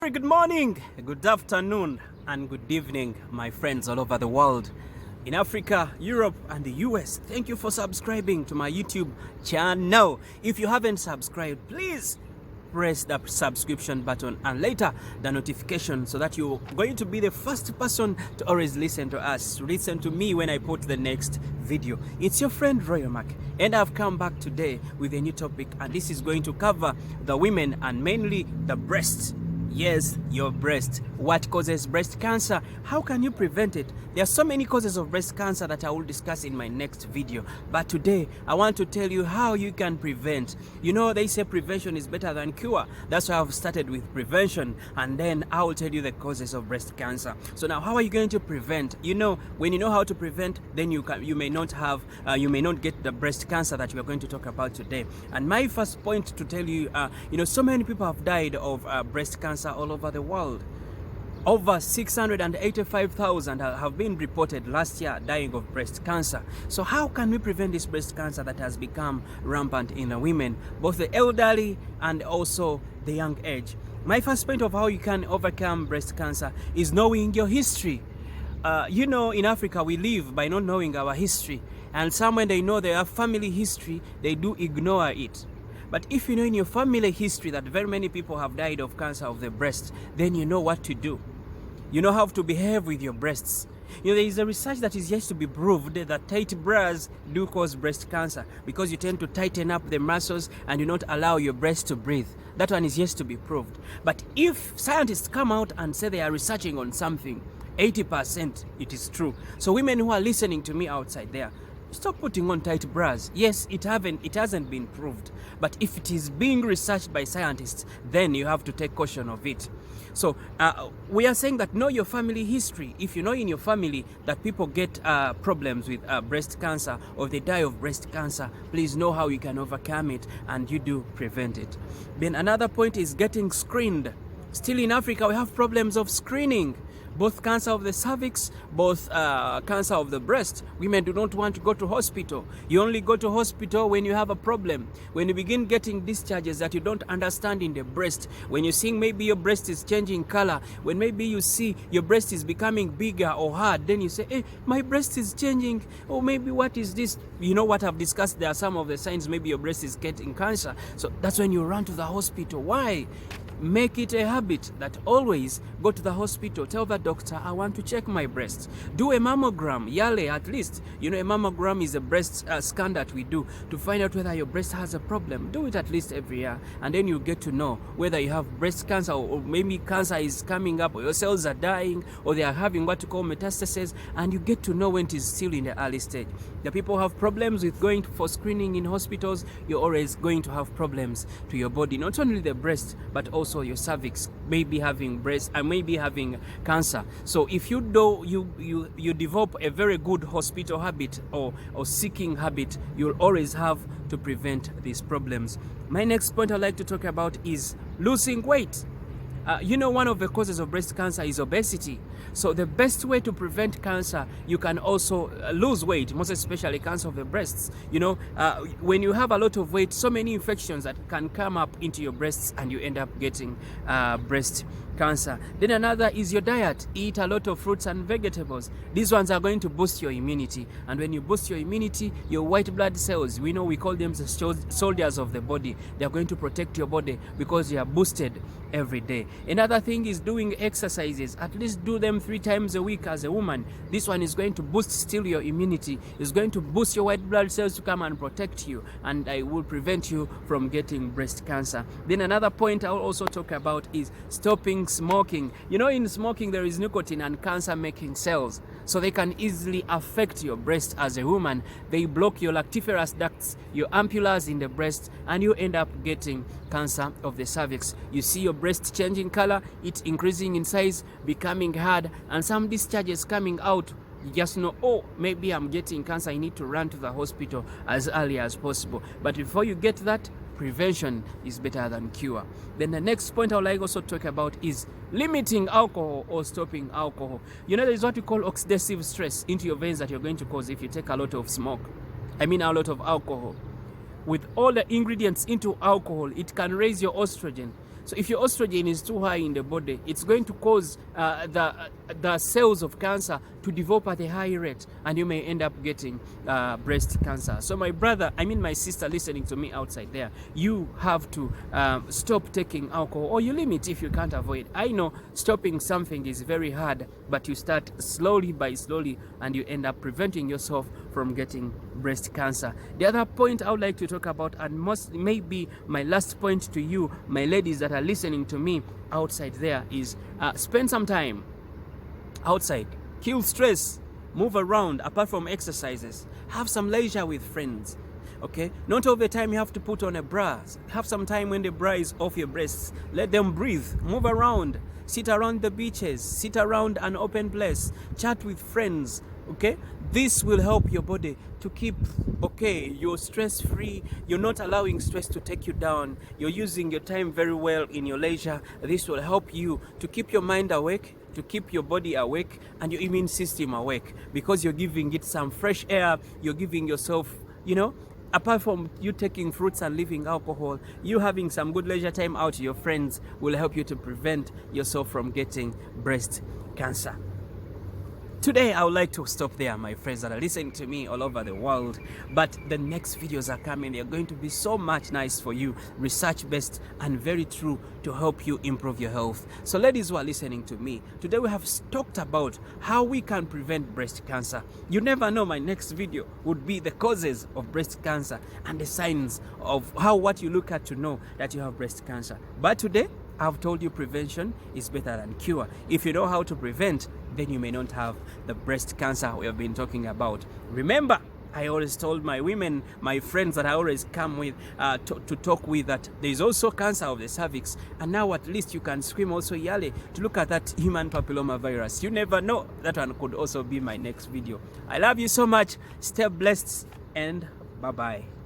Very good morning, good afternoon, and good evening, my friends all over the world. In Africa, Europe, and the US, thank you for subscribing to my YouTube channel. If you haven't subscribed, please press the subscription button and later the notification so that you're going to be the first person to always listen to us, listen to me when I put the next video. It's your friend Royal Mark, and I've come back today with a new topic, and this is going to cover the women and mainly the breasts. Yes, your breast. What causes breast cancer? How can you prevent it? There are so many causes of breast cancer that I will discuss in my next video. But today, I want to tell you how you can prevent. You know, they say prevention is better than cure. That's why I've started with prevention. And then I will tell you the causes of breast cancer. So now, how are you going to prevent? You know, when you know how to prevent, then you may not get the breast cancer that we are going to talk about today. And my first point to tell you, so many people have died of breast cancer all over the world. Over 685,000 have been reported last year dying of breast cancer. So how can we prevent this breast cancer that has become rampant in the women, both the elderly and also the young age? My first point of how you can overcome breast cancer is knowing your history. In Africa we live by not knowing our history, and some when they know their family history, they do ignore it. But if you know in your family history that very many people have died of cancer of the breast, then you know what to do. You know how to behave with your breasts. There is a research that is yet to be proved that tight bras do cause breast cancer because you tend to tighten up the muscles and you not allow your breast to breathe. That one is yet to be proved. But if scientists come out and say they are researching on something, 80% it is true. So women who are listening to me outside there, stop putting on tight bras. Yes, it hasn't been proved. But if it is being researched by scientists, then you have to take caution of it. So we are saying that know your family history. If you know in your family that people get problems with breast cancer or they die of breast cancer, please know how you can overcome it and you do prevent it. Then another point is getting screened. Still in Africa, we have problems of screening. Both cancer of the cervix, both cancer of the breast. Women do not want to go to hospital. You only go to hospital when you have a problem. When you begin getting discharges that you don't understand in the breast. When you see maybe your breast is changing color. When maybe you see your breast is becoming bigger or hard. Then you say, hey, my breast is changing. Or maybe what is this? You know what I've discussed? There are some of the signs maybe your breast is getting cancer. So that's when you run to the hospital. Why? Make it a habit that always go to the hospital. Tell the doctor, I want to check my breasts. Do a mammogram, yearly at least. A mammogram is a breast scan that we do to find out whether your breast has a problem. Do it at least every year, and then you get to know whether you have breast cancer or maybe cancer is coming up or your cells are dying or they are having what you call metastasis, and you get to know when it is still in the early stage. The people who have problems with going for screening in hospitals, you're always going to have problems to your body, not only the breast, but also your cervix may be having breast and maybe having cancer. So if you develop a very good hospital habit or seeking habit, you'll always have to prevent these problems. My next point I'd like to talk about is losing weight. One of the causes of breast cancer is obesity. So the best way to prevent cancer, you can also lose weight, most especially cancer of the breasts. When you have a lot of weight, so many infections that can come up into your breasts and you end up getting breast cancer. Then another is your diet. Eat a lot of fruits and vegetables. These ones are going to boost your immunity. And when you boost your immunity, your white blood cells, we call them the soldiers of the body. They are going to protect your body because they are boosted every day. Another thing is doing exercises. At least do them 3 times a week as a woman. This one is going to boost still your immunity. It's going to boost your white blood cells to come and protect you, and I will prevent you from getting breast cancer. Then another point I'll also talk about is stopping smoking. In smoking there is nicotine and cancer making cells, so they can easily affect your breast as a woman. They block your lactiferous ducts, your ampullas in the breast, and you end up getting cancer of the cervix. You see your breast changing color, it's increasing in size, becoming hard, and some discharges coming out. You just know, oh, maybe I'm getting cancer, I need to run to the hospital as early as possible. But before you get that, prevention is better than cure. Then the next point I would like also to talk about is limiting alcohol or stopping alcohol. There is what we call oxidative stress into your veins that you're going to cause if you take a lot of a lot of alcohol. With all the ingredients into alcohol, it can raise your estrogen. So if your estrogen is too high in the body, it's going to cause the cells of cancer to develop at a high rate, and you may end up getting breast cancer. So my brother, I mean my sister listening to me outside there, you have to stop taking alcohol, or you limit if you can't avoid. I know stopping something is very hard, but you start slowly by slowly, and you end up preventing yourself from getting breast cancer. The other point I would like to talk about, and maybe my last point to you, my ladies that are listening to me outside there, is spend some time outside, kill stress, move around. Apart from exercises, have some leisure with friends. Okay, not all the time you have to put on a bra. Have some time when the bra is off your breasts, let them breathe, move around, sit around the beaches, sit around an open place, chat with friends. Okay, this will help your body to keep, okay, you're stress free, you're not allowing stress to take you down, you're using your time very well in your leisure. This will help you to keep your mind awake, to keep your body awake, and your immune system awake, because you're giving it some fresh air, you're giving yourself, you know, apart from you taking fruits and leaving alcohol, you having some good leisure time out with your friends will help you to prevent yourself from getting breast cancer. Today, I would like to stop there, my friends that are listening to me all over the world. But the next videos are coming. They're going to be so much nice for you, research-based and very true, to help you improve your health. So ladies who are listening to me, today we have talked about how we can prevent breast cancer. You never know, my next video would be the causes of breast cancer and the signs of what you look at to know that you have breast cancer. But today, I've told you prevention is better than cure. If you know how to prevent, then you may not have the breast cancer we have been talking about. Remember, I always told my women, my friends that I always come with to talk with, that there is also cancer of the cervix. And now at least you can scream also yale to look at that human papilloma virus. You never know, that one could also be my next video. I love you so much. Stay blessed and bye-bye.